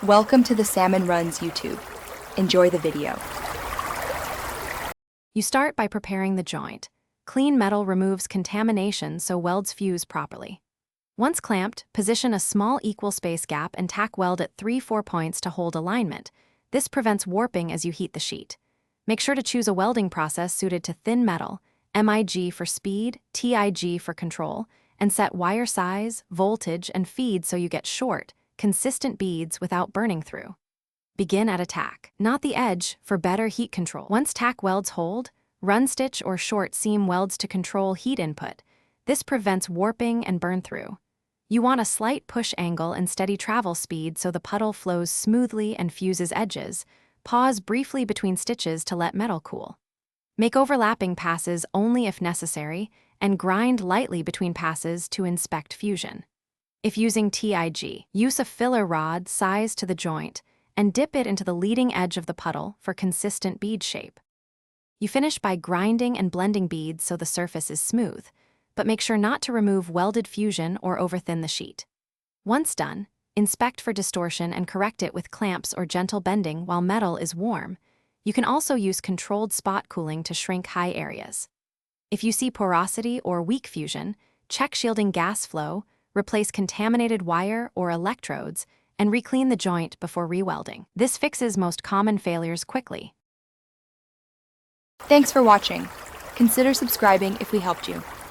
Welcome to the Salmon Runs YouTube. Enjoy the video. You start by preparing the joint. Clean metal removes contamination so welds fuse properly. Once clamped, position a small equal space gap and tack weld at 3-4 points to hold alignment. This prevents warping as you heat the sheet. Make sure to choose a welding process suited to thin metal, MIG for speed, TIG for control, and set wire size, voltage, and feed so you get short, consistent beads without burning through. Begin at a tack, not the edge, for better heat control. Once tack welds hold, run stitch or short seam welds to control heat input. This prevents warping and burn through. You want a slight push angle and steady travel speed so the puddle flows smoothly and fuses edges. Pause briefly between stitches to let metal cool. Make overlapping passes only if necessary, and grind lightly between passes to inspect fusion. If using TIG, use a filler rod sized to the joint and dip it into the leading edge of the puddle for consistent bead shape. You finish by grinding and blending beads so the surface is smooth, but make sure not to remove welded fusion or overthin the sheet. Once done, inspect for distortion and correct it with clamps or gentle bending while metal is warm. You can also use controlled spot cooling to shrink high areas. If you see porosity or weak fusion, check shielding gas flow, replace contaminated wire or electrodes, and re-clean the joint before re-welding. This fixes most common failures quickly. Thanks for watching. Consider subscribing if we helped you.